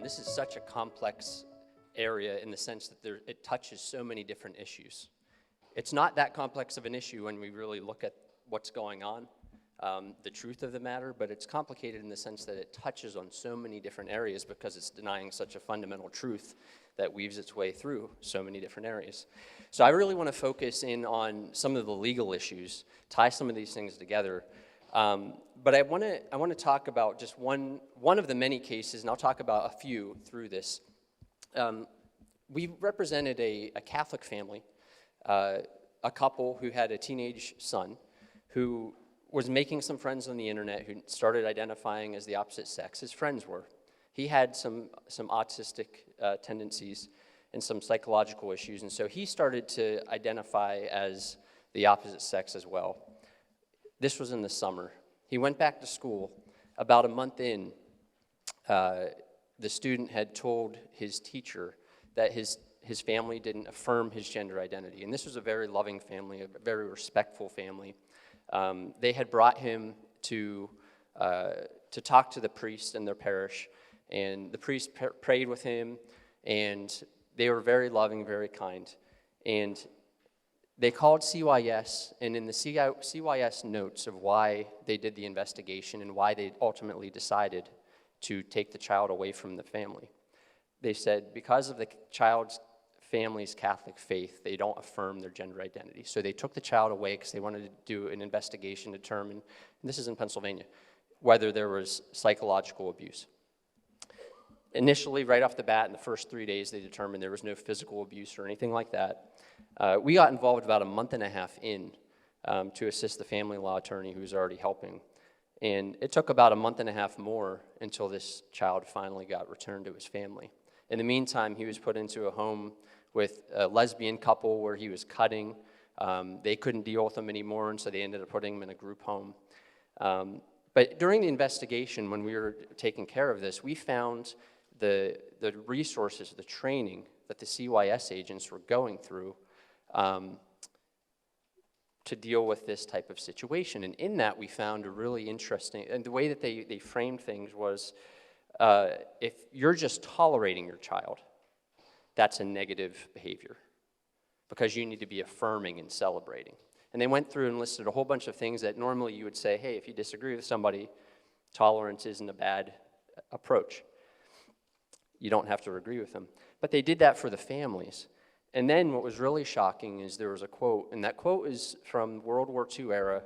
this is such a complex area in the sense that it touches so many different issues. It's not that complex of an issue when we really look at what's going on, the truth of the matter, but it's complicated in the sense that it touches on so many different areas because it's denying such a fundamental truth that weaves its way through so many different areas. So I really want to focus in on some of the legal issues, tie some of these things together. But I want to talk about just one of the many cases, and I'll talk about a few through this. We represented a Catholic family, a couple who had a teenage son who was making some friends on the internet who started identifying as the opposite sex. His friends were. He had some autistic tendencies and some psychological issues, and so he started to identify as the opposite sex as well. This was in the summer. He went back to school. About a month in, the student had told his teacher that his family didn't affirm his gender identity. And this was a very loving family, a very respectful family. They had brought him to talk to the priest in their parish, and the priest prayed with him, and they were very loving, very kind. And they called CYS, and in the CYS notes of why they did the investigation and why they ultimately decided to take the child away from the family, they said because of the child's family's Catholic faith, they don't affirm their gender identity. So they took the child away because they wanted to do an investigation to determine, and this is in Pennsylvania, whether there was psychological abuse. Initially, right off the bat, in the first 3 days, they determined there was no physical abuse or anything like that. We got involved about a month and a half in to assist the family law attorney who was already helping. And it took about a month and a half more until this child finally got returned to his family. In the meantime, he was put into a home with a lesbian couple where he was cutting. They couldn't deal with him anymore, and so they ended up putting him in a group home. But during the investigation, when we were taking care of this, we found the resources, the training that the CYS agents were going through to deal with this type of situation. And in that, we found a really interesting, and the way that they framed things was, if you're just tolerating your child, that's a negative behavior because you need to be affirming and celebrating. And they went through and listed a whole bunch of things that normally you would say, hey, if you disagree with somebody, tolerance isn't a bad approach. You don't have to agree with them. But they did that for the families. And then what was really shocking is there was a quote, and that quote is from World War II era,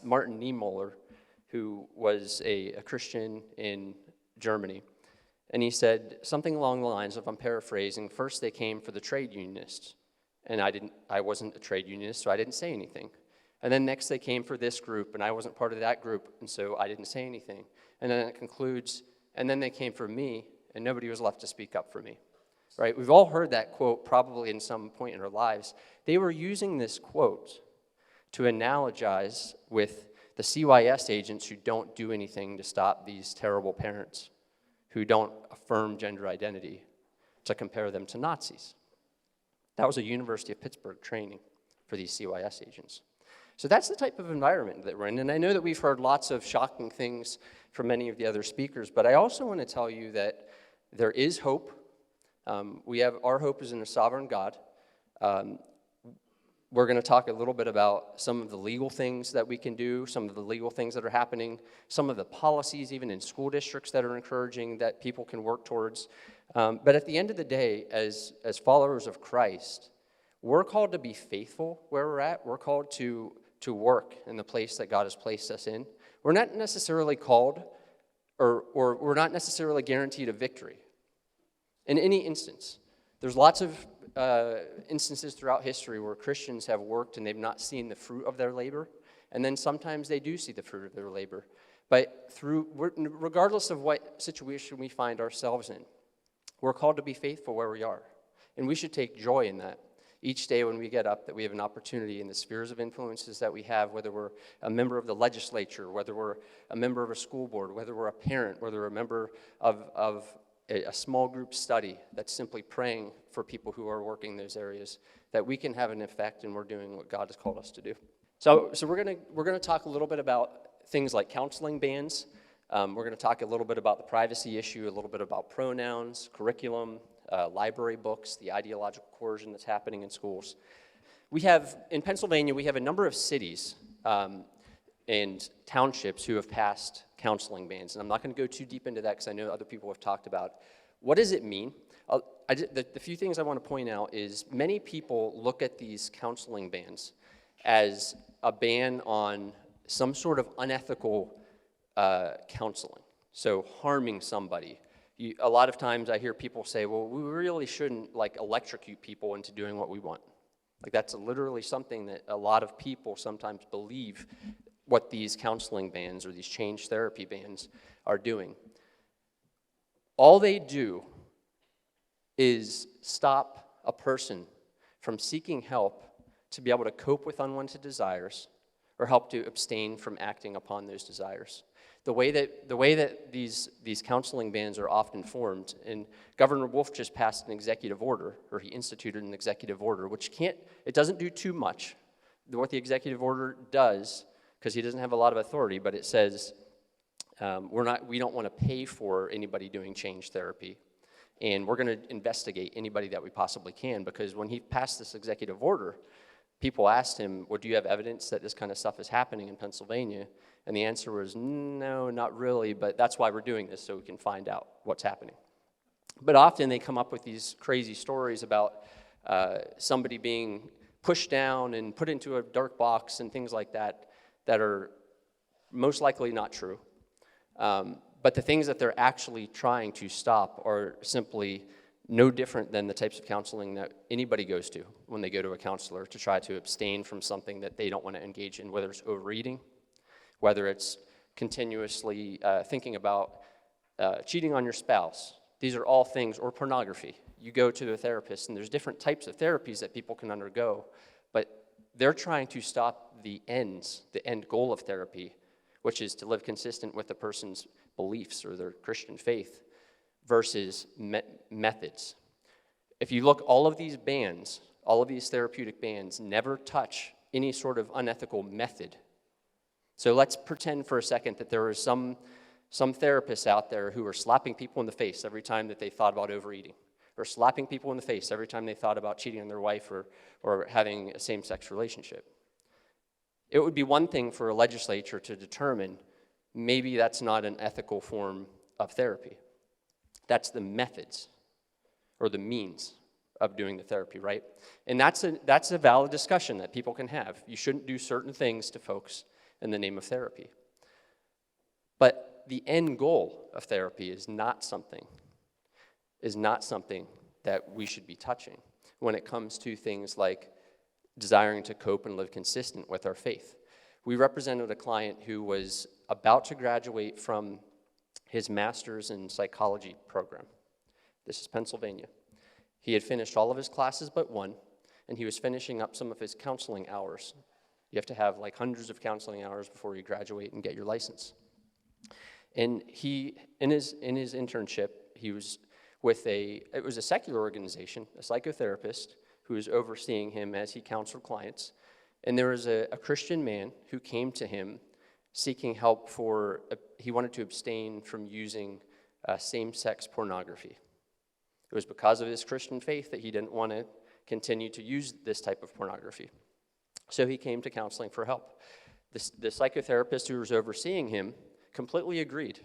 Martin Niemöller, who was a Christian in Germany. And he said something along the lines of, I'm paraphrasing, first they came for the trade unionists, and I wasn't a trade unionist, so I didn't say anything. And then next they came for this group, and I wasn't part of that group, and so I didn't say anything. And then it concludes, and then they came for me, and nobody was left to speak up for me. Right? We've all heard that quote probably in some point in our lives. They were using this quote to analogize with the CYS agents who don't do anything to stop these terrible parents who don't affirm gender identity, to compare them to Nazis. That was a University of Pittsburgh training for these CYS agents. So that's the type of environment that we're in. And I know that we've heard lots of shocking things from many of the other speakers, but I also want to tell you that there is hope. Our hope is in a sovereign God. We're going to talk a little bit about some of the legal things that we can do, some of the legal things that are happening, some of the policies even in school districts that are encouraging that people can work towards. But at the end of the day, as followers of Christ, we're called to be faithful where we're at. We're called to work in the place that God has placed us in. We're not necessarily called, or we're not necessarily guaranteed a victory. In any instance, there's lots of instances throughout history where Christians have worked and they've not seen the fruit of their labor, and then sometimes they do see the fruit of their labor. But regardless of what situation we find ourselves in, we're called to be faithful where we are, and we should take joy in that. Each day when we get up, that we have an opportunity in the spheres of influences that we have, whether we're a member of the legislature, whether we're a member of a school board, whether we're a parent, whether we're a member of a small group study that's simply praying for people who are working in those areas, that we can have an effect, and we're doing what God has called us to do. So we're gonna talk a little bit about things like counseling bans. We're going to talk a little bit about the privacy issue, a little bit about pronouns, curriculum, library books, the ideological coercion that's happening in schools. In Pennsylvania, we have a number of cities and townships who have passed counseling bans. And I'm not going to go too deep into that because I know other people have talked about what does it mean. The few things I want to point out is many people look at these counseling bans as a ban on some sort of unethical counseling, so harming somebody. A lot of times I hear people say, well, we really shouldn't like electrocute people into doing what we want. Like that's literally something that a lot of people sometimes believe what these counseling bans or these change therapy bans are doing. All they do is stop a person from seeking help to be able to cope with unwanted desires or help to abstain from acting upon those desires. The way that these counseling bans are often formed, and Governor Wolf just passed an executive order, or he instituted an executive order, which it doesn't do too much. What the executive order does, because he doesn't have a lot of authority, but it says we don't want to pay for anybody doing change therapy, and we're going to investigate anybody that we possibly can, because when he passed this executive order, people asked him, well, do you have evidence that this kind of stuff is happening in Pennsylvania? And the answer was, no, not really, but that's why we're doing this, so we can find out what's happening. But often they come up with these crazy stories about somebody being pushed down and put into a dark box and things like that that are most likely not true. But the things that they're actually trying to stop are simply no different than the types of counseling that anybody goes to when they go to a counselor to try to abstain from something that they don't want to engage in, whether it's overeating, whether it's continuously thinking about cheating on your spouse. These are all things, or pornography. You go to the therapist, and there's different types of therapies that people can undergo, but they're trying to stop the end goal of therapy, which is to live consistent with the person's beliefs or their Christian faith, versus methods. If you look, all of these bans, all of these therapeutic bans never touch any sort of unethical method. So let's pretend for a second that there are some therapists out there who are slapping people in the face every time that they thought about overeating, or slapping people in the face every time they thought about cheating on their wife or having a same-sex relationship. It would be one thing for a legislature to determine maybe that's not an ethical form of therapy. That's the methods or the means of doing the therapy, right? And that's a valid discussion that people can have. You shouldn't do certain things to folks in the name of therapy. But the end goal of therapy is not something that we should be touching when it comes to things like desiring to cope and live consistent with our faith. We represented a client who was about to graduate from his master's in psychology program. This is Pennsylvania. He had finished all of his classes but one, and he was finishing up some of his counseling hours. You have to have like hundreds of counseling hours before you graduate and get your license. And he, in his internship, he was with it was a secular organization, a psychotherapist who was overseeing him as he counseled clients. And there was a Christian man who came to him seeking help he wanted to abstain from using same-sex pornography. It was because of his Christian faith that he didn't want to continue to use this type of pornography. So he came to counseling for help. The psychotherapist who was overseeing him completely agreed.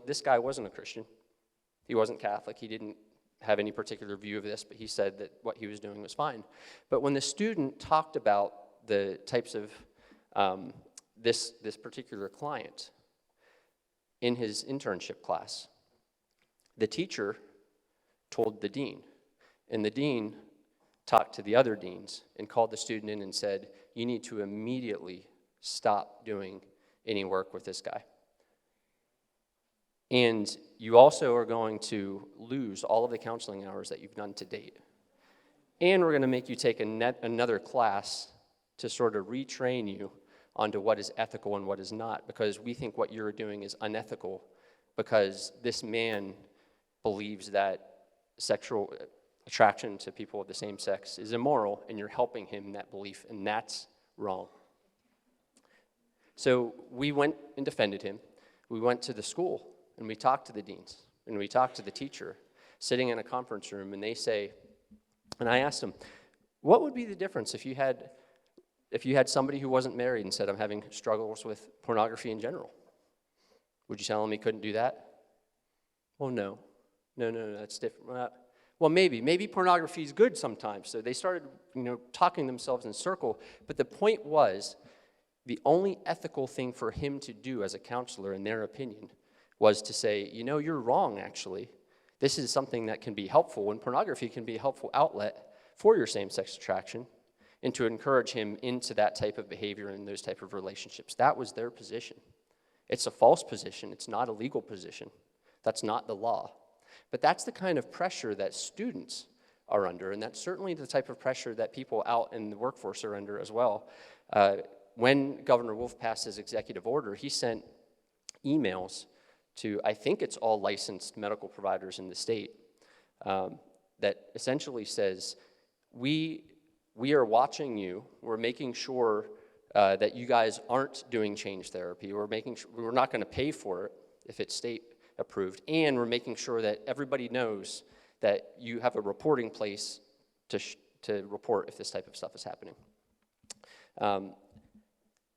This guy wasn't a Christian. He wasn't Catholic. He didn't have any particular view of this, but he said that what he was doing was fine. But when the student talked about the types of this particular client in his internship class, the teacher told the dean, and the dean talked to the other deans and called the student in and said, you need to immediately stop doing any work with this guy. And you also are going to lose all of the counseling hours that you've done to date. And we're going to make you take another class to sort of retrain you onto what is ethical and what is not, because we think what you're doing is unethical because this man believes that sexual attraction to people of the same sex is immoral, and you're helping him in that belief, and that's wrong. So we went and defended him. We went to the school, and we talked to the deans, and we talked to the teacher, sitting in a conference room, and they say, and I asked them, what would be the difference if you had somebody who wasn't married and said, I'm having struggles with pornography in general? Would you tell them he couldn't do that? Well, no, that's different. Well, maybe pornography is good sometimes. So they started, talking themselves in a circle. But the point was, the only ethical thing for him to do as a counselor, in their opinion, was to say, you're wrong, actually. This is something that can be helpful, and pornography can be a helpful outlet for your same-sex attraction, and to encourage him into that type of behavior and those type of relationships. That was their position. It's a false position. It's not a legal position. That's not the law. But that's the kind of pressure that students are under, and that's certainly the type of pressure that people out in the workforce are under as well. When Governor Wolf passed his executive order, he sent emails to, I think it's all licensed medical providers in the state, that essentially says, we are watching you. We're making sure that you guys aren't doing change therapy. We're not going to pay for it if it's state approved, and we're making sure that everybody knows that you have a reporting place to report if this type of stuff is happening.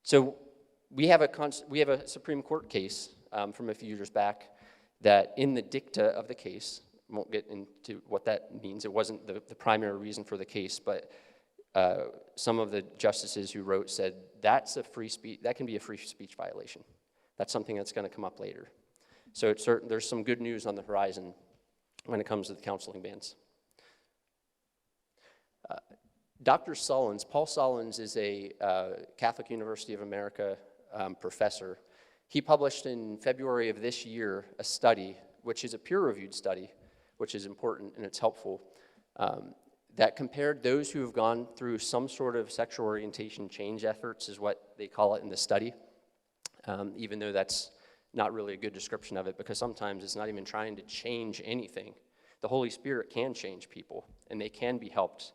So we have a Supreme Court case from a few years back that in the dicta of the case, I won't get into what that means. It wasn't the primary reason for the case, but some of the justices who wrote said that can be a free speech violation. That's something that's going to come up later. So there's some good news on the horizon when it comes to the counseling bans. Dr. Sullins, Paul Sullins, is a Catholic University of America professor. He published in February of this year a study, which is a peer-reviewed study, which is important and it's helpful, that compared those who have gone through some sort of sexual orientation change efforts, is what they call it in the study, even though that's not really a good description of it, because sometimes it's not even trying to change anything. The Holy Spirit can change people, and they can be helped,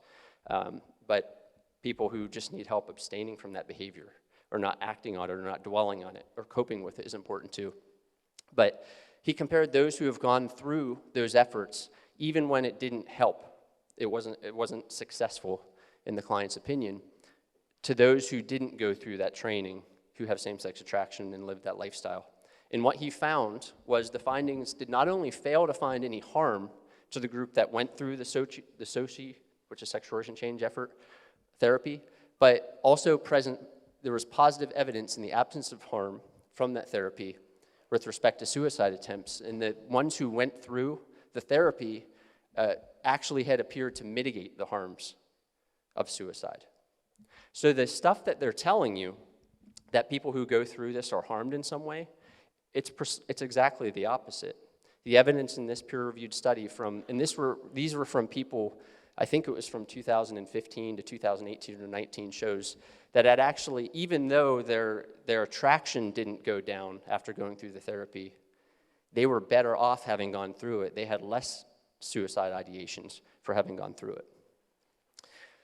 but people who just need help abstaining from that behavior, or not acting on it, or not dwelling on it, or coping with it is important too. But he compared those who have gone through those efforts, even when it didn't help, it wasn't successful in the client's opinion, to those who didn't go through that training, who have same-sex attraction and live that lifestyle. And what he found was the findings did not only fail to find any harm to the group that went through the SOCI, which is sexual orientation change effort therapy, but also there was positive evidence in the absence of harm from that therapy with respect to suicide attempts. And the ones who went through the therapy actually had appeared to mitigate the harms of suicide. So the stuff that they're telling you, that people who go through this are harmed in some way, it's exactly the opposite. The evidence in this peer-reviewed study these were from people, I think it was from 2015 to 2018 or 19, shows that actually, even though their attraction didn't go down after going through the therapy, they were better off having gone through it. They had less suicide ideations for having gone through it.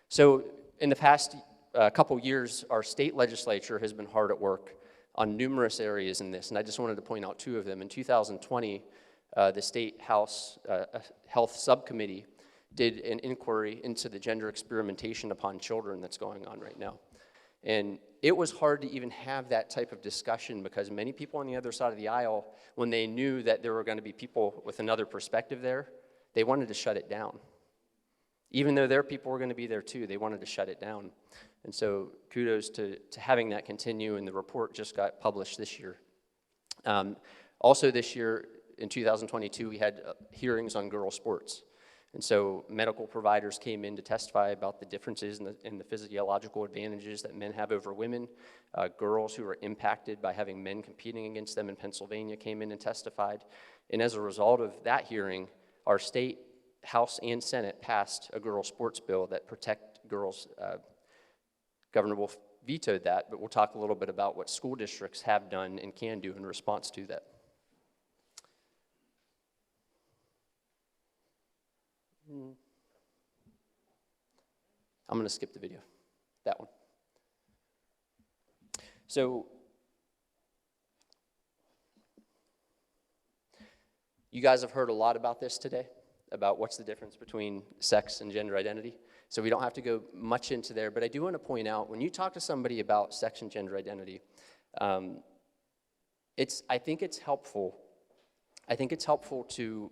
So in the past couple years, our state legislature has been hard at work on numerous areas in this, and I just wanted to point out two of them. In 2020, the State House Health Subcommittee did an inquiry into the gender experimentation upon children that's going on right now. And it was hard to even have that type of discussion, because many people on the other side of the aisle, when they knew that there were going to be people with another perspective there, they wanted to shut it down. Even though their people were going to be there too, they wanted to shut it down. And so kudos to having that continue, and the report just got published this year. Also this year, in 2022, we had hearings on girls' sports. And so medical providers came in to testify about the differences in the physiological advantages that men have over women. Girls who were impacted by having men competing against them in Pennsylvania came in and testified. And as a result of that hearing, our state House and Senate passed a girls' sports bill that protect girls. Governor Wolf vetoed that, but we'll talk a little bit about what school districts have done and can do in response to that. I'm going to skip the video, that one. You guys have heard a lot about this today, about what's the difference between sex and gender identity. So we don't have to go much into there, but I do want to point out, when you talk to somebody about sex and gender identity, I think it's helpful to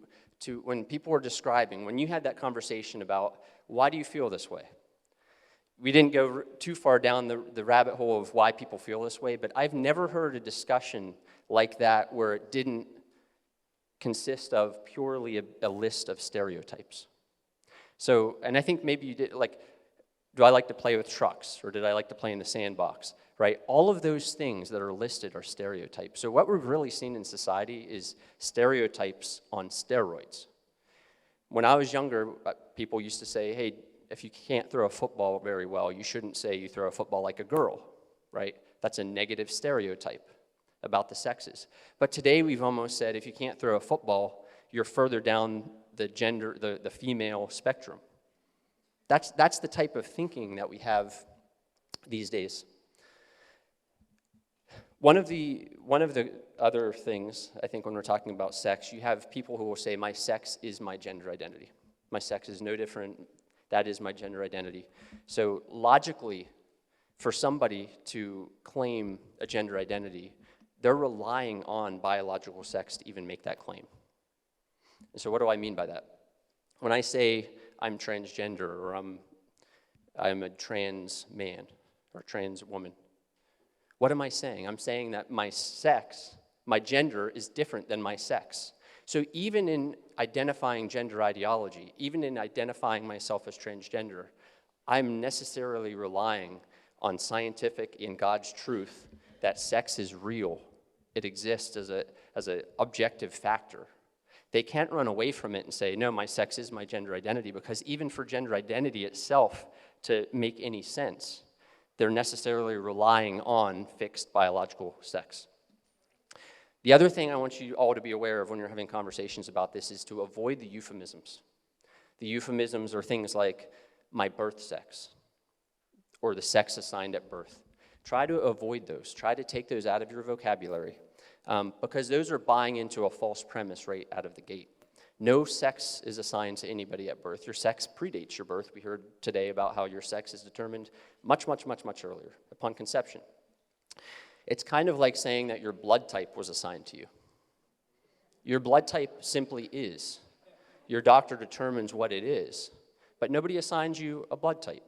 when people are describing, when you had that conversation about, why do you feel this way? We didn't go too far down the rabbit hole of why people feel this way, but I've never heard a discussion like that where it didn't consist of purely a list of stereotypes. So, and I think maybe you did, like, do I like to play with trucks, or did I like to play in the sandbox, right? All of those things that are listed are stereotypes. So what we've really seen in society is stereotypes on steroids. When I was younger, people used to say, hey, if you can't throw a football very well, you shouldn't say you throw a football like a girl, right? That's a negative stereotype about the sexes. But today we've almost said, if you can't throw a football, you're further down the gender, the female spectrum. That's the type of thinking that we have these days. One of the other things, I think, when we're talking about sex, you have people who will say, my sex is my gender identity. My sex is no different. That is my gender identity. So logically, for somebody to claim a gender identity, they're relying on biological sex to even make that claim. And so what do I mean by that? When I say I'm transgender, or I'm a trans man or trans woman, what am I saying? I'm saying that my sex, my gender, is different than my sex. So even in identifying gender ideology, even in identifying myself as transgender, I'm necessarily relying on scientific and God's truth that sex is real. It exists as an objective factor. They can't run away from it and say, no, my sex is my gender identity, because even for gender identity itself to make any sense, they're necessarily relying on fixed biological sex. The other thing I want you all to be aware of when you're having conversations about this is to avoid the euphemisms. The euphemisms are things like my birth sex or the sex assigned at birth. Try to avoid those. Try to take those out of your vocabulary because those are buying into a false premise right out of the gate. No sex is assigned to anybody at birth. Your sex predates your birth. We heard today about how your sex is determined much, much, much, much earlier, upon conception. It's kind of like saying that your blood type was assigned to you. Your blood type simply is. Your doctor determines what it is, but nobody assigns you a blood type.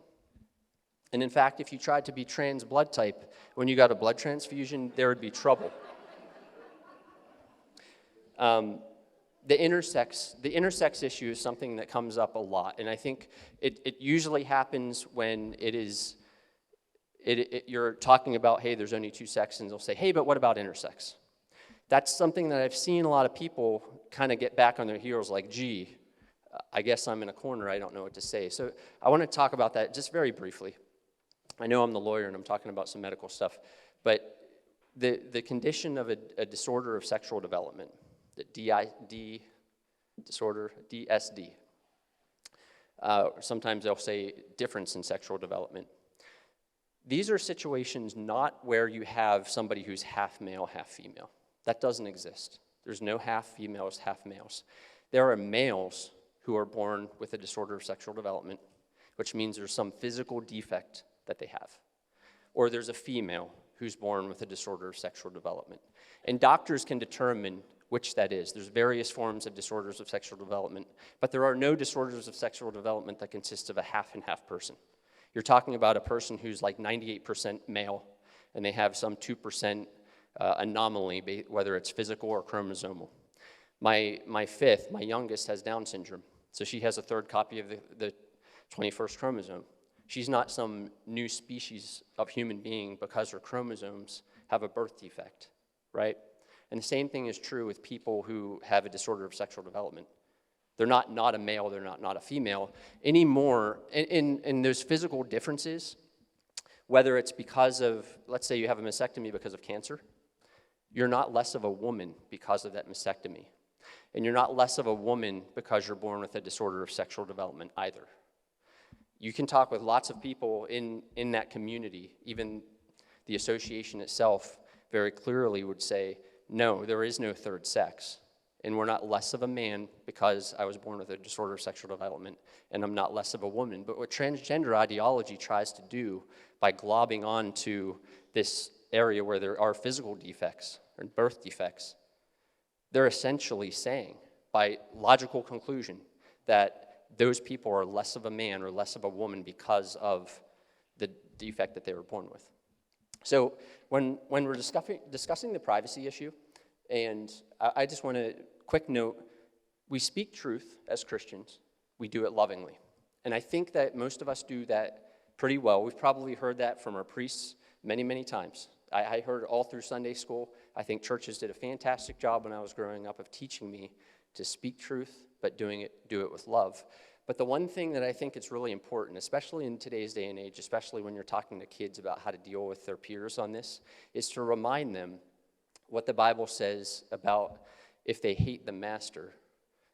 And in fact, if you tried to be trans blood type, when you got a blood transfusion, there would be trouble. The intersex issue is something that comes up a lot, and I think it usually happens when you're talking about, hey, there's only two sexes, and they'll say, hey, but what about intersex? That's something that I've seen a lot of people kind of get back on their heels like, gee, I guess I'm in a corner, I don't know what to say. So I want to talk about that just very briefly. I know I'm the lawyer and I'm talking about some medical stuff, but the condition of a disorder of sexual development, the disorder, DSD, sometimes they'll say difference in sexual development. These are situations not where you have somebody who's half male, half female. That doesn't exist. There's no half females, half males. There are males who are born with a disorder of sexual development, which means there's some physical defect that they have. Or there's a female who's born with a disorder of sexual development. And doctors can determine which that is. There's various forms of disorders of sexual development, but there are no disorders of sexual development that consist of a half and half person. You're talking about a person who's like 98% male, and they have some 2% anomaly, whether it's physical or chromosomal. My youngest, has Down syndrome, so she has a third copy of the 21st chromosome. She's not some new species of human being because her chromosomes have a birth defect, right? And the same thing is true with people who have a disorder of sexual development. They're not a male, they're not a female anymore. In those physical differences, whether it's because of, let's say you have a mastectomy because of cancer, you're not less of a woman because of that mastectomy. And you're not less of a woman because you're born with a disorder of sexual development either. You can talk with lots of people in that community. Even the association itself very clearly would say, no, there is no third sex. And we're not less of a man because I was born with a disorder of sexual development, and I'm not less of a woman. But what transgender ideology tries to do by globbing on to this area where there are physical defects or birth defects, they're essentially saying, by logical conclusion, that those people are less of a man or less of a woman because of the defect that they were born with. So when we're discussing the privacy issue, and I just want to quick note, we speak truth as Christians. We do it lovingly. And I think that most of us do that pretty well. We've probably heard that from our priests many, many times. I heard it all through Sunday school. I think churches did a fantastic job when I was growing up of teaching me to speak truth, but do it with love. But the one thing that I think is really important, especially in today's day and age, especially when you're talking to kids about how to deal with their peers on this, is to remind them what the Bible says about if they hate the master,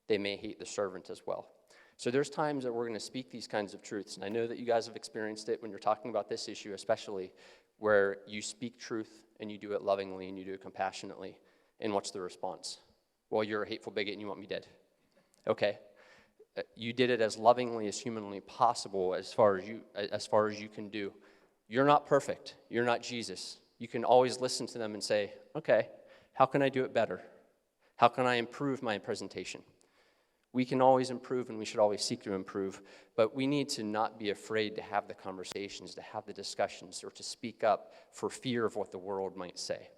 they may hate the servant as well. So there's times that we're going to speak these kinds of truths, and I know that you guys have experienced it when you're talking about this issue especially, where you speak truth and you do it lovingly and you do it compassionately. And what's the response? Well, you're a hateful bigot and you want me dead. Okay. You did it as lovingly as humanly possible as far as you can do. You're not perfect. You're not Jesus. You can always listen to them and say, okay, how can I do it better? How can I improve my presentation? We can always improve, and we should always seek to improve, but we need to not be afraid to have the conversations, to have the discussions, or to speak up for fear of what the world might say.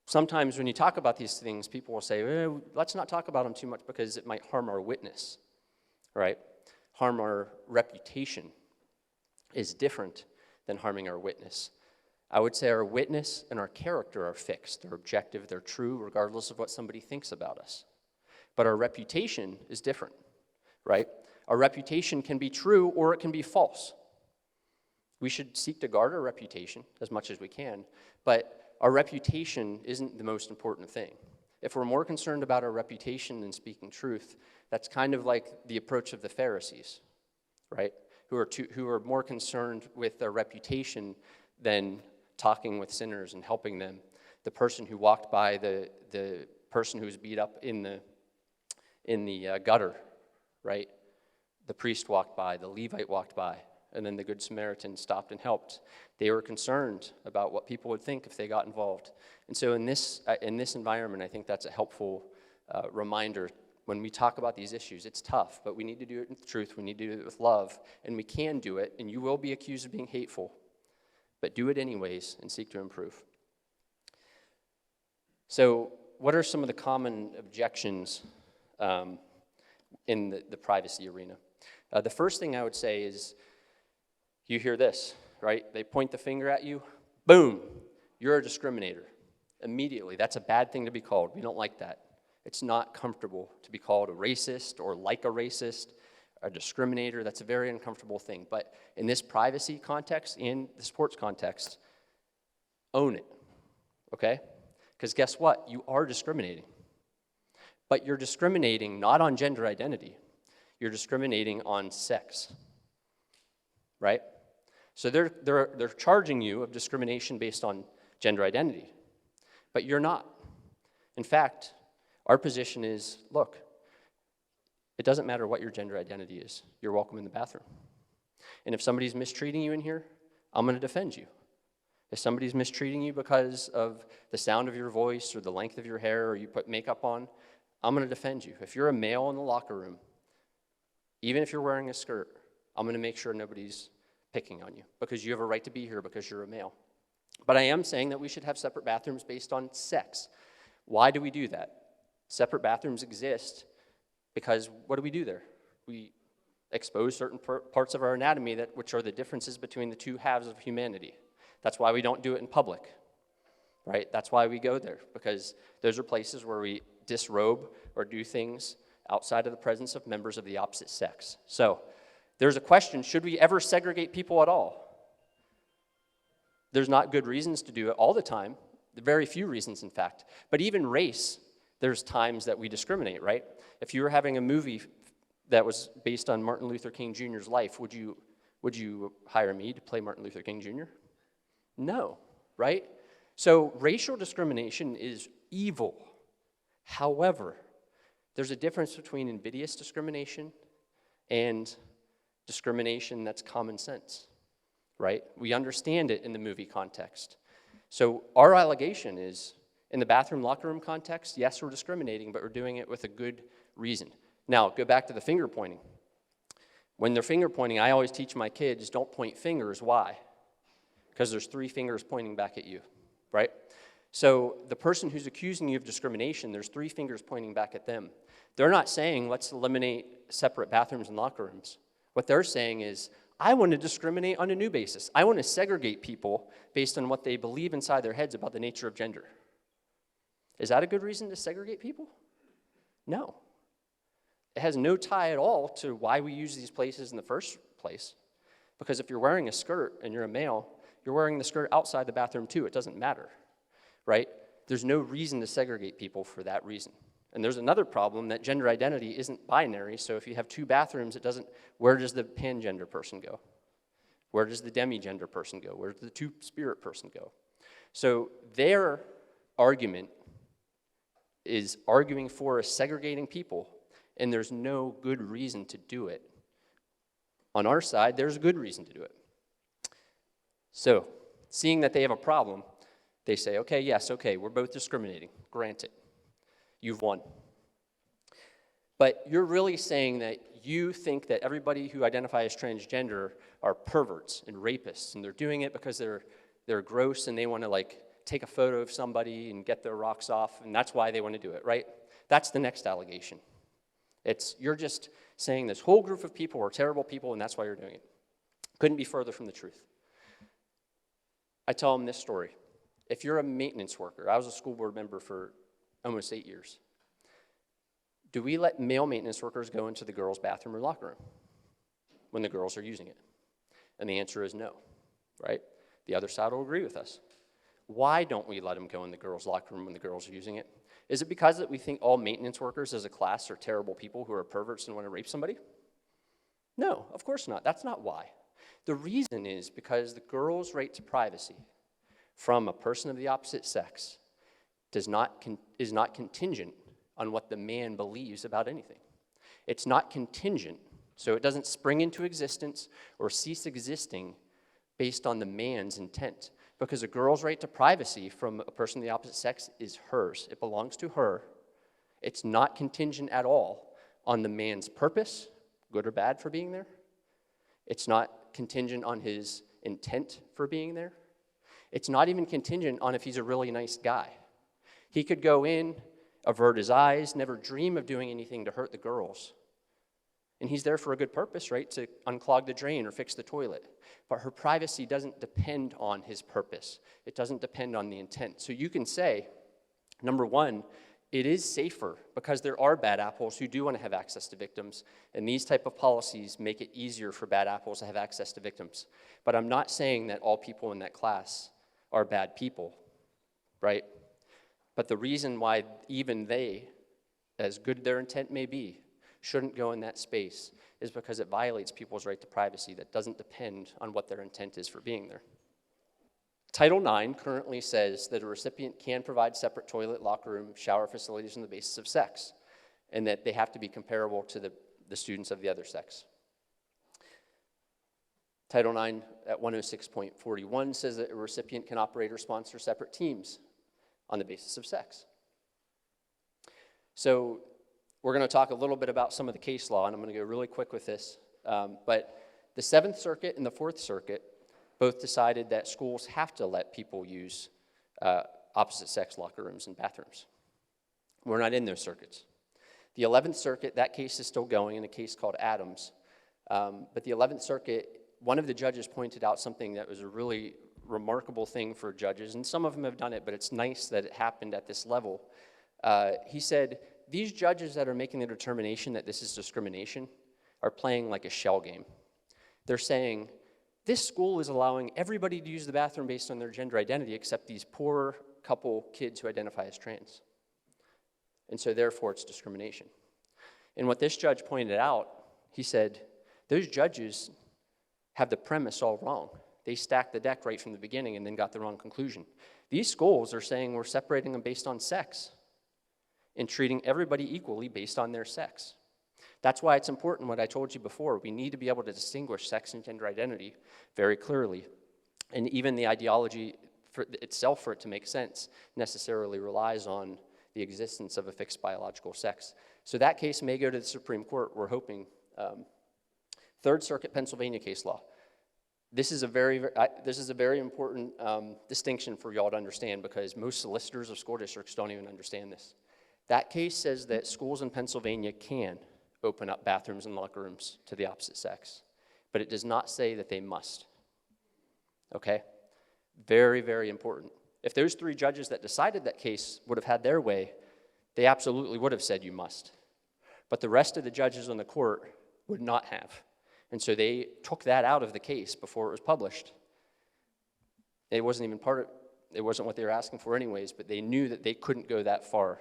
Sometimes when you talk about these things, people will say, let's not talk about them too much because it might harm our witness, right? Harm our reputation is different than harming our witness. I would say our witness and our character are fixed. They're objective, they're true, regardless of what somebody thinks about us. But our reputation is different, right? Our reputation can be true or it can be false. We should seek to guard our reputation as much as we can, but our reputation isn't the most important thing. If we're more concerned about our reputation than speaking truth, that's kind of like the approach of the Pharisees, right? Who are more concerned with their reputation than talking with sinners and helping them. The person who walked by, the person who was beat up in the gutter, right? The priest walked by, the Levite walked by, and then the Good Samaritan stopped and helped. They were concerned about what people would think if they got involved. And so in this environment, I think that's a helpful reminder. When we talk about these issues, it's tough, but we need to do it with truth. We need to do it with love, and we can do it, and you will be accused of being hateful, but do it anyways and seek to improve. So what are some of the common objections in the privacy arena? The first thing I would say is, you hear this, right? They point the finger at you, boom, you're a discriminator. Immediately, that's a bad thing to be called. We don't like that. It's not comfortable to be called a racist or like a racist, a discriminator. That's a very uncomfortable thing. But in this privacy context, in the sports context, own it, okay? Because guess what? You are discriminating. But you're discriminating not on gender identity. You're discriminating on sex, right? So they're charging you of discrimination based on gender identity, but you're not. In fact, our position is, look, it doesn't matter what your gender identity is. You're welcome in the bathroom. And if somebody's mistreating you in here, I'm going to defend you. If somebody's mistreating you because of the sound of your voice or the length of your hair or you put makeup on, I'm going to defend you. If you're a male in the locker room, even if you're wearing a skirt, I'm going to make sure nobody's picking on you because you have a right to be here because you're a male. But I am saying that we should have separate bathrooms based on sex. Why do we do that? Separate bathrooms exist because what do we do there? We expose certain parts of our anatomy which are the differences between the two halves of humanity. That's why we don't do it in public, right? That's why we go there, because those are places where we disrobe or do things outside of the presence of members of the opposite sex. So there's a question, should we ever segregate people at all? There's not good reasons to do it all the time. Very few reasons, in fact. But even race, there's times that we discriminate, right? If you were having a movie that was based on Martin Luther King Jr.'s life, would you hire me to play Martin Luther King Jr.? No, right? So racial discrimination is evil. However, there's a difference between invidious discrimination and discrimination that's common sense, right? We understand it in the movie context. So our allegation is, in the bathroom locker room context, yes, we're discriminating, but we're doing it with a good reason. Now, go back to the finger pointing. When they're finger pointing, I always teach my kids, don't point fingers. Why? Because there's 3 fingers pointing back at you, right? So the person who's accusing you of discrimination, there's 3 fingers pointing back at them. They're not saying, let's eliminate separate bathrooms and locker rooms. What they're saying is, I want to discriminate on a new basis. I want to segregate people based on what they believe inside their heads about the nature of gender. Is that a good reason to segregate people? No. It has no tie at all to why we use these places in the first place. Because if you're wearing a skirt and you're a male, you're wearing the skirt outside the bathroom too. It doesn't matter, right? There's no reason to segregate people for that reason. And there's another problem that gender identity isn't binary. So if you have 2 bathrooms, where does the pangender person go? Where does the demigender person go? Where does the two-spirit person go? So their argument is arguing for segregating people, and there's no good reason to do it. On our side, there's a good reason to do it. So, seeing that they have a problem, they say, okay, yes, okay, we're both discriminating. Granted, you've won. But you're really saying that you think that everybody who identifies as transgender are perverts and rapists, and they're doing it because they're gross and they want to like take a photo of somebody and get their rocks off, and that's why they want to do it, right? That's the next allegation. You're just saying this whole group of people are terrible people, and that's why you're doing it. Couldn't be further from the truth. I tell them this story. If you're a maintenance worker, I was a school board member for almost 8 years. Do we let male maintenance workers go into the girls' bathroom or locker room when the girls are using it? And the answer is no, right? The other side will agree with us. Why don't we let them go in the girls' locker room when the girls are using it? Is it because that we think all maintenance workers as a class are terrible people who are perverts and want to rape somebody? No, of course not. That's not why. The reason is because the girl's right to privacy from a person of the opposite sex is not contingent on what the man believes about anything. It's not contingent, so it doesn't spring into existence or cease existing based on the man's intent. Because a girl's right to privacy from a person of the opposite sex is hers. It belongs to her. It's not contingent at all on the man's purpose, good or bad, for being there. It's not contingent on his intent for being there. It's not even contingent on if he's a really nice guy. He could go in, avert his eyes, never dream of doing anything to hurt the girls. And he's there for a good purpose, right? To unclog the drain or fix the toilet. But her privacy doesn't depend on his purpose. It doesn't depend on the intent. So you can say, number one, it is safer because there are bad apples who do want to have access to victims. And these type of policies make it easier for bad apples to have access to victims. But I'm not saying that all people in that class are bad people, right? But the reason why even they, as good their intent may be, shouldn't go in that space is because it violates people's right to privacy that doesn't depend on what their intent is for being there. Title IX currently says that a recipient can provide separate toilet, locker room, shower facilities on the basis of sex, and that they have to be comparable to the students of the other sex. Title IX at 106.41 says that a recipient can operate or sponsor separate teams on the basis of sex. So we're going to talk a little bit about some of the case law, and I'm going to go really quick with this. But the 7th Circuit and the 4th Circuit both decided that schools have to let people use opposite-sex locker rooms and bathrooms. We're not in those circuits. The 11th Circuit, that case is still going in a case called Adams. But the 11th Circuit, one of the judges pointed out something that was a really remarkable thing for judges, and some of them have done it, but it's nice that it happened at this level. He said, these judges that are making the determination that this is discrimination are playing like a shell game. They're saying, this school is allowing everybody to use the bathroom based on their gender identity except these poor couple kids who identify as trans. And so therefore it's discrimination. And what this judge pointed out, he said, those judges have the premise all wrong. They stacked the deck right from the beginning and then got the wrong conclusion. These schools are saying we're separating them based on sex. in treating everybody equally based on their sex. That's why it's important what I told you before. We need to be able to distinguish sex and gender identity very clearly. And even the ideology for itself, for it to make sense, necessarily relies on the existence of a fixed biological sex. So that case may go to the Supreme Court, we're hoping. Third Circuit Pennsylvania case law. This is a very important distinction for y'all to understand, because most solicitors of school districts don't even understand this. That case says that schools in Pennsylvania can open up bathrooms and locker rooms to the opposite sex, but it does not say that they must. Okay? Very, very important. If those 3 judges that decided that case would have had their way, they absolutely would have said you must. But the rest of the judges on the court would not have. And so they took that out of the case before it was published. It wasn't even it wasn't what they were asking for anyways, but they knew that they couldn't go that far.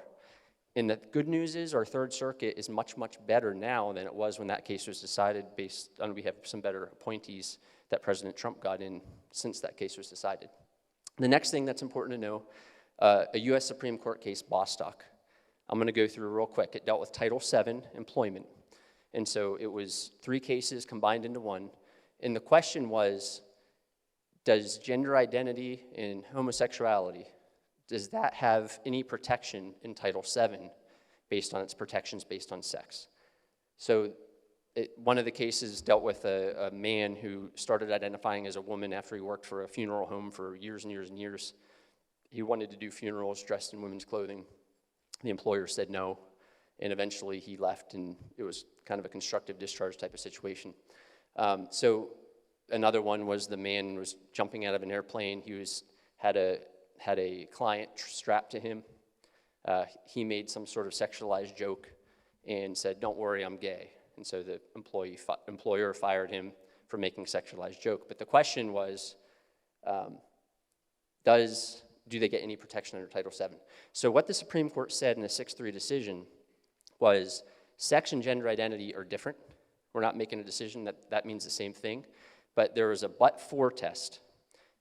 And the good news is our Third Circuit is much, much better now than it was when that case was decided, based on we have some better appointees that President Trump got in since that case was decided. The next thing that's important to know, a U.S. Supreme Court case, Bostock. I'm going to go through real quick. It dealt with Title VII employment. And so it was 3 cases combined into one. And the question was, does gender identity and homosexuality, does that have any protection in Title VII based on its protections based on sex? So one of the cases dealt with a man who started identifying as a woman after he worked for a funeral home for years and years and years. He wanted to do funerals dressed in women's clothing. The employer said no, and eventually he left, and it was kind of a constructive discharge type of situation. So another one was the man was jumping out of an airplane. He had a client strapped to him. He made some sort of sexualized joke and said, "Don't worry, I'm gay." And so the employer fired him for making a sexualized joke. But the question was, do they get any protection under Title VII? So what the Supreme Court said in a 6-3 decision was sex and gender identity are different. We're not making a decision that means the same thing. But there was a but-for test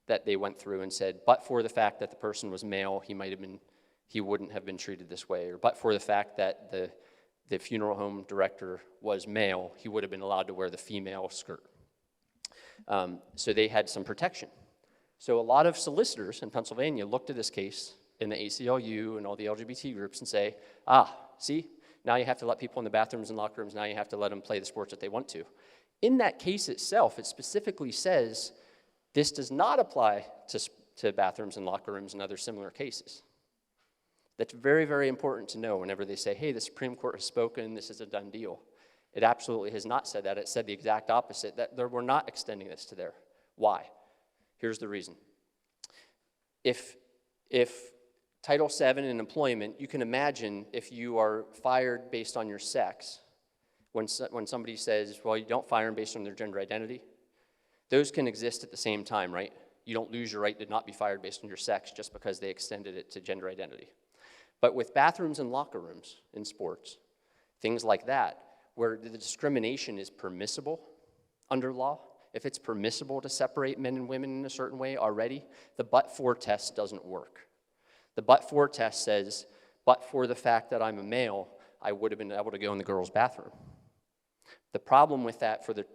that they went through and said, but for the fact that the person was male, he wouldn't have been treated this way. Or but for the fact that the funeral home director was male, he would have been allowed to wear the female skirt. So they had some protection. So a lot of solicitors in Pennsylvania looked at this case in the ACLU and all the LGBT groups and say, see, now you have to let people in the bathrooms and locker rooms, now you have to let them play the sports that they want to. In that case itself, it specifically says this does not apply to bathrooms and locker rooms and other similar cases. That's very, very important to know whenever they say, hey, the Supreme Court has spoken, this is a done deal. It absolutely has not said that. It said the exact opposite, that we're not extending this to there. Why? Here's the reason. If Title VII in employment, you can imagine if you are fired based on your sex, when somebody says, well, you don't fire them based on their gender identity, those can exist at the same time, right? You don't lose your right to not be fired based on your sex just because they extended it to gender identity. But with bathrooms and locker rooms in sports, things like that, where the discrimination is permissible under law, if it's permissible to separate men and women in a certain way already, the but-for test doesn't work. The but-for test says, but for the fact that I'm a male, I would have been able to go in the girls' bathroom. The problem with that for the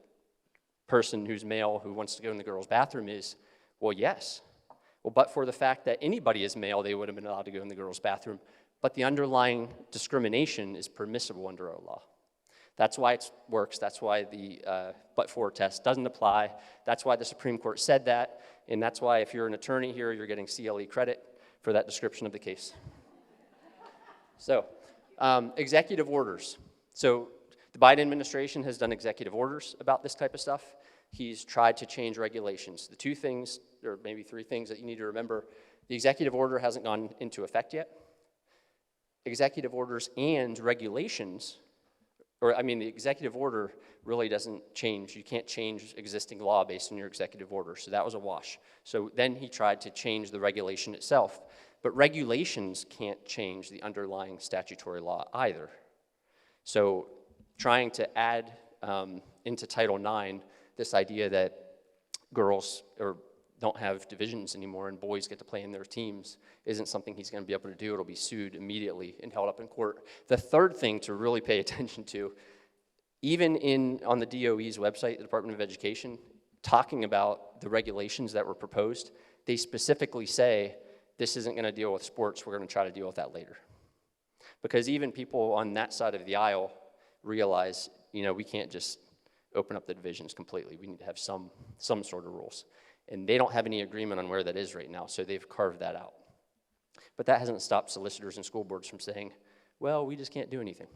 person who's male who wants to go in the girls' bathroom is, well, yes. Well, but for the fact that anybody is male, they would have been allowed to go in the girls' bathroom. But the underlying discrimination is permissible under our law. That's why it works. That's why the but-for test doesn't apply. That's why the Supreme Court said that. And that's why if you're an attorney here, you're getting CLE credit for that description of the case. So, executive orders. So the Biden administration has done executive orders about this type of stuff. He's tried to change regulations. The 2 things, or maybe 3 things that you need to remember, the executive order hasn't gone into effect yet. Executive orders and regulations, the executive order really doesn't change. You can't change existing law based on your executive order, so that was a wash. So then he tried to change the regulation itself, but regulations can't change the underlying statutory law either. So trying to add into Title IX this idea that girls, or don't have divisions anymore and boys get to play in their teams isn't something he's going to be able to do. It'll be sued immediately and held up in court. The third thing to really pay attention to, even on the DOE's website, the Department of Education, talking about the regulations that were proposed, they specifically say, this isn't going to deal with sports, we're going to try to deal with that later. Because even people on that side of the aisle realize, we can't just open up the divisions completely. We need to have some sort of rules. And they don't have any agreement on where that is right now, so they've carved that out. But that hasn't stopped solicitors and school boards from saying, well, we just can't do anything.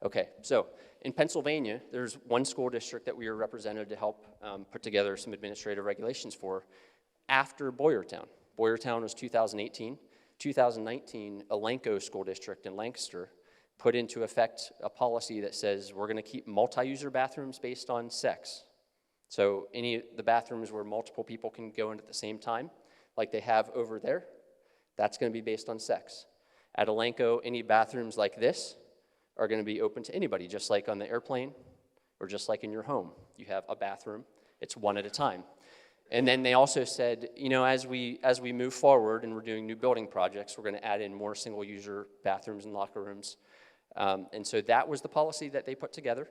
Okay, so in Pennsylvania, there's one school district that we were represented to help put together some administrative regulations for after Boyertown. Boyertown was 2018. 2019, Elanco School District in Lancaster put into effect a policy that says we're going to keep multi-user bathrooms based on sex. So any of the bathrooms where multiple people can go in at the same time, like they have over there, that's going to be based on sex. At Elanco, any bathrooms like this are going to be open to anybody, just like on the airplane or just like in your home. You have a bathroom. It's one at a time. And then they also said, as we move forward and we're doing new building projects, we're going to add in more single-user bathrooms and locker rooms. And so that was the policy that they put together.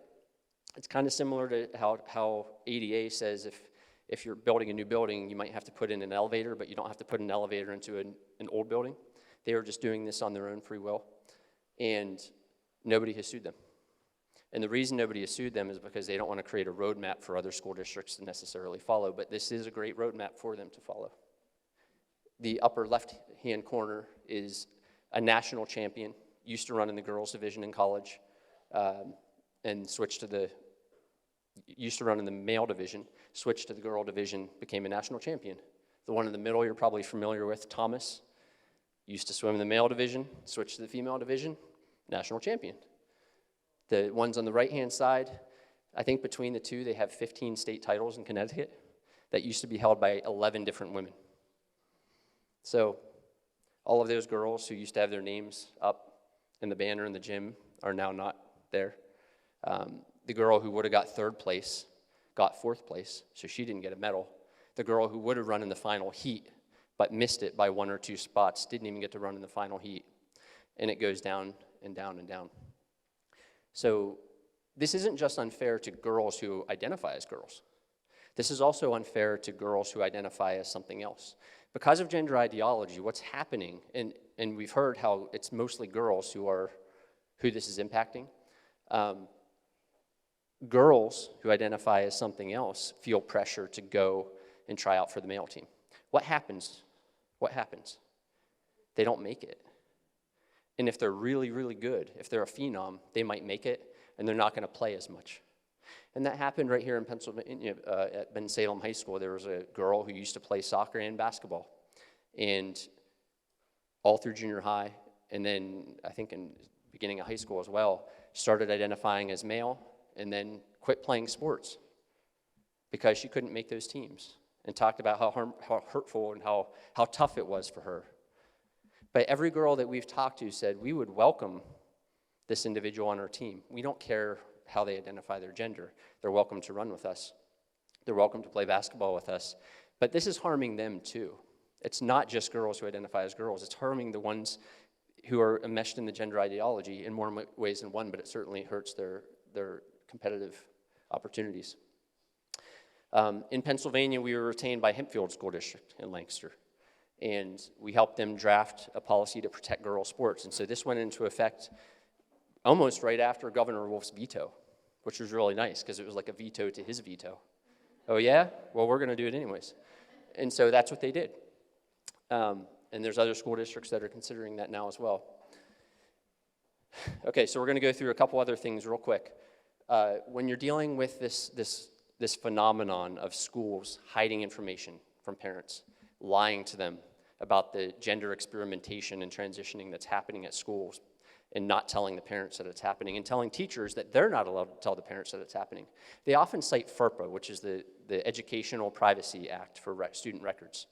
It's kind of similar to how ADA says if you're building a new building, you might have to put in an elevator, but you don't have to put an elevator into an old building. They were just doing this on their own free will, and nobody has sued them. And the reason nobody has sued them is because they don't want to create a roadmap for other school districts to necessarily follow, but this is a great roadmap for them to follow. The upper left-hand corner is a national champion, used to run in the girls division in college, and used to run in the male division, switched to the girl division, became a national champion. The one in the middle you're probably familiar with, Thomas, used to swim in the male division, switched to the female division, national champion. The ones on the right-hand side, I think between the two, they have 15 state titles in Connecticut that used to be held by 11 different women. So all of those girls who used to have their names up in the banner in the gym are now not there. The girl who would have got third place got fourth place, so she didn't get a medal. The girl who would have run in the final heat but missed it by 1 or 2 spots didn't even get to run in the final heat. And it goes down and down and down. So this isn't just unfair to girls who identify as girls. This is also unfair to girls who identify as something else. Because of gender ideology, what's happening, and we've heard how it's mostly girls who this is impacting. Girls who identify as something else feel pressure to go and try out for the male team. What happens? What happens? They don't make it. And if they're really, really good, if they're a phenom, they might make it, and they're not going to play as much. And that happened right here in Pennsylvania at Bensalem High School. There was a girl who used to play soccer and basketball, and all through junior high, and then I think in the beginning of high school as well, started identifying as male, and then quit playing sports because she couldn't make those teams, and talked about how hurtful and how tough it was for her. But every girl that we've talked to said, we would welcome this individual on our team. We don't care how they identify their gender. They're welcome to run with us. They're welcome to play basketball with us. But this is harming them too. It's not just girls who identify as girls. It's harming the ones who are enmeshed in the gender ideology in more ways than one, but it certainly hurts their competitive opportunities. In Pennsylvania, we were retained by Hempfield School District in Lancaster. And we helped them draft a policy to protect girls' sports. And so this went into effect almost right after Governor Wolf's veto, which was really nice because it was like a veto to his veto. Oh yeah? Well, we're going to do it anyways. And so that's what they did. And there's other school districts that are considering that now as well. Okay, so we're going to go through a couple other things real quick. When you're dealing with this phenomenon of schools hiding information from parents, lying to them about the gender experimentation and transitioning that's happening at schools, and not telling the parents that it's happening, and telling teachers that they're not allowed to tell the parents that it's happening. They often cite FERPA, which is the Educational Privacy Act for student records,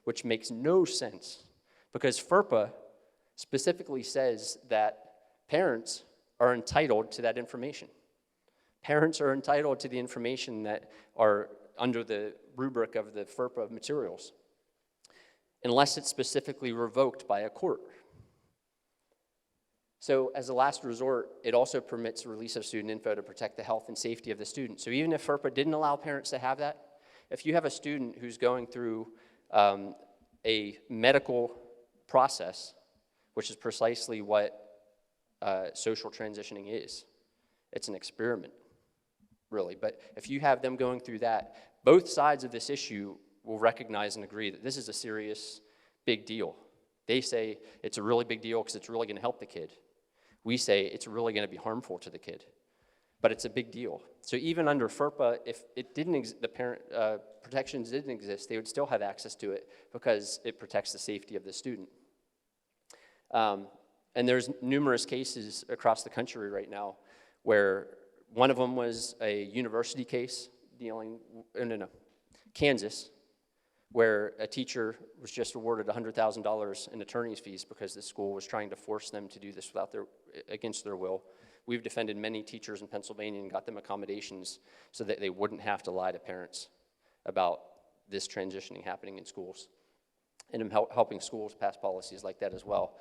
which makes no sense because FERPA specifically says that parents are entitled to that information. Parents are entitled to the information that are under the rubric of the FERPA materials, unless it's specifically revoked by a court. So as a last resort, it also permits the release of student info to protect the health and safety of the student. So even if FERPA didn't allow parents to have that, if you have a student who's going through a medical process, which is precisely what social transitioning is, it's an experiment, really. But if you have them going through that, both sides of this issue will recognize and agree that this is a serious, big deal. They say it's a really big deal because it's really going to help the kid. We say it's really going to be harmful to the kid, but it's a big deal. So even under FERPA, if it didn't, the parent protections didn't exist, they would still have access to it because it protects the safety of the student. And there's numerous cases across the country right now where one of them was a university case dealing, Kansas, where a teacher was just awarded $100,000 in attorney's fees because the school was trying to force them to do this against their will. We've defended many teachers in Pennsylvania and got them accommodations so that they wouldn't have to lie to parents about this transitioning happening in schools. And I'm helping schools pass policies like that as well.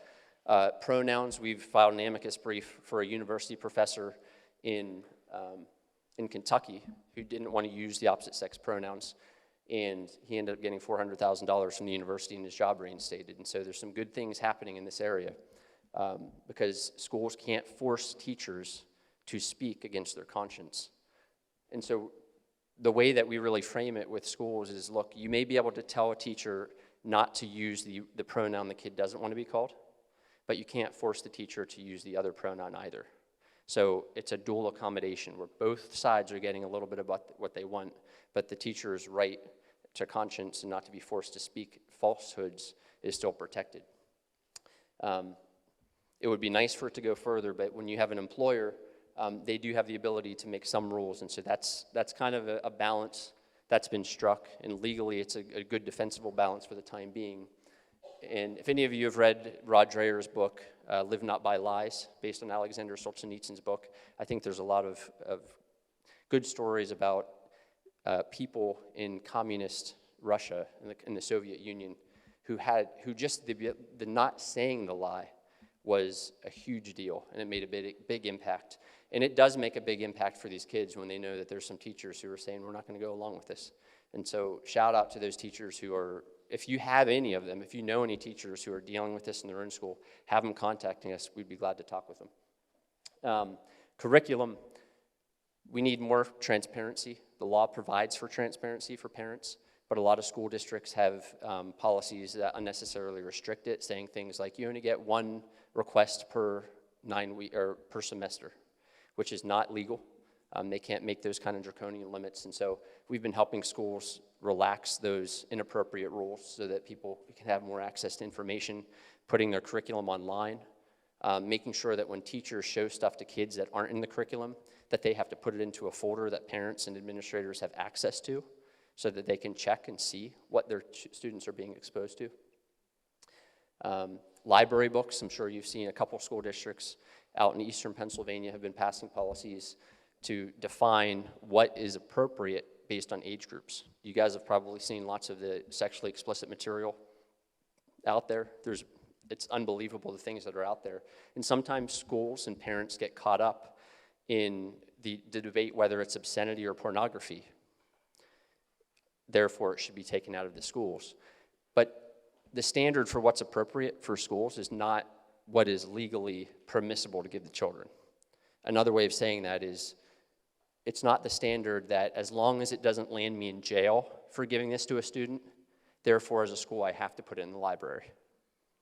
Pronouns, we've filed an amicus brief for a university professor in Kentucky who didn't want to use the opposite sex pronouns, and he ended up getting $400,000 from the university and his job reinstated. And so there's some good things happening in this area because schools can't force teachers to speak against their conscience. And so the way that we really frame it with schools is, look, you may be able to tell a teacher not to use the pronoun the kid doesn't want to be called, but you can't force the teacher to use the other pronoun either. So it's a dual accommodation where both sides are getting a little bit about what they want, but the teacher's right to conscience and not to be forced to speak falsehoods is still protected. It would be nice for it to go further, but when you have an employer, they do have the ability to make some rules, and so that's kind of a balance that's been struck, and legally it's a good defensible balance for the time being. And if any of you have read Rod Dreher's book, Live Not by Lies, based on Alexander Solzhenitsyn's book, I think there's a lot of good stories about people in communist Russia, in the Soviet Union, who just the not saying the lie was a huge deal, and it made a big impact. And it does make a big impact for these kids when they know that there's some teachers who are saying, we're not going to go along with this. And so shout out to those teachers who are, if you have any of them, if you know any teachers who are dealing with this in their own school, have them contacting us. We'd be glad to talk with them. Curriculum, we need more transparency. The law provides for transparency for parents, but a lot of school districts have policies that unnecessarily restrict it, saying things like you only get one request per 9 week or per semester, which is not legal. They can't make those kind of draconian limits, and so we've been helping schools relax those inappropriate rules so that people can have more access to information, putting their curriculum online, making sure that when teachers show stuff to kids that aren't in the curriculum, that they have to put it into a folder that parents and administrators have access to so that they can check and see what their students are being exposed to. Library books, I'm sure you've seen a couple school districts out in eastern Pennsylvania have been passing policies to define what is appropriate based on age groups. You guys have probably seen lots of the sexually explicit material out there. It's unbelievable the things that are out there. And sometimes schools and parents get caught up in the debate whether it's obscenity or pornography. Therefore, it should be taken out of the schools. But the standard for what's appropriate for schools is not what is legally permissible to give the children. Another way of saying that is, it's not the standard that as long as it doesn't land me in jail for giving this to a student, therefore as a school I have to put it in the library.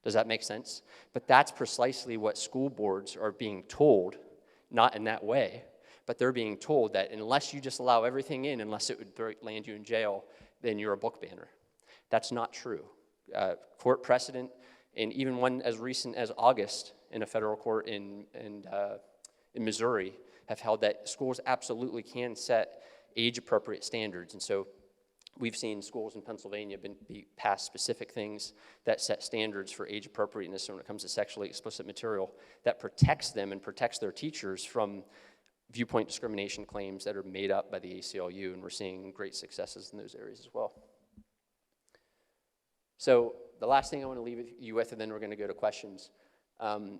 Does that make sense? But that's precisely what school boards are being told, not in that way, but they're being told that unless you just allow everything in, unless it would land you in jail, then you're a book banner. That's not true. Court precedent, and even one as recent as August in a federal court in Missouri, have held that schools absolutely can set age-appropriate standards. And so we've seen schools in Pennsylvania be passed specific things that set standards for age appropriateness when it comes to sexually explicit material that protects them and protects their teachers from viewpoint discrimination claims that are made up by the ACLU, and we're seeing great successes in those areas as well. So the last thing I want to leave you with, and then we're going to go to questions, and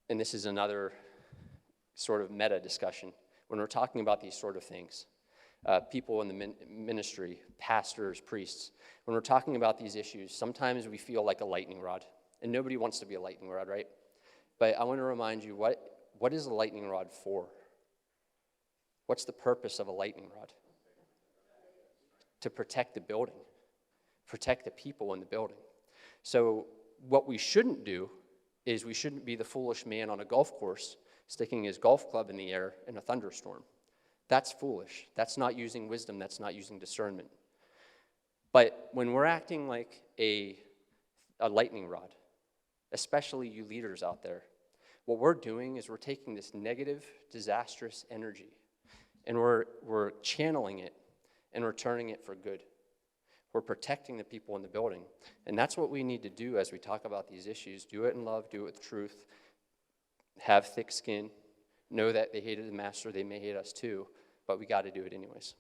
this is another sort of meta discussion. When we're talking about these sort of things, people in the ministry, pastors, priests, when we're talking about these issues, sometimes we feel like a lightning rod, and nobody wants to be a lightning rod, right? But I want to remind you, what is a lightning rod for? What's the purpose of a lightning rod? To protect the building, protect the people in the building. So what we shouldn't do is we shouldn't be the foolish man on a golf course sticking his golf club in the air in a thunderstorm. That's foolish. That's not using wisdom. That's not using discernment. But when we're acting like a lightning rod, especially you leaders out there, what we're doing is we're taking this negative, disastrous energy and we're channeling it and we're turning it for good. We're protecting the people in the building. And that's what we need to do as we talk about these issues. Do it in love, do it with truth, have thick skin, know that they hated the master, they may hate us too, but we got to do it anyways.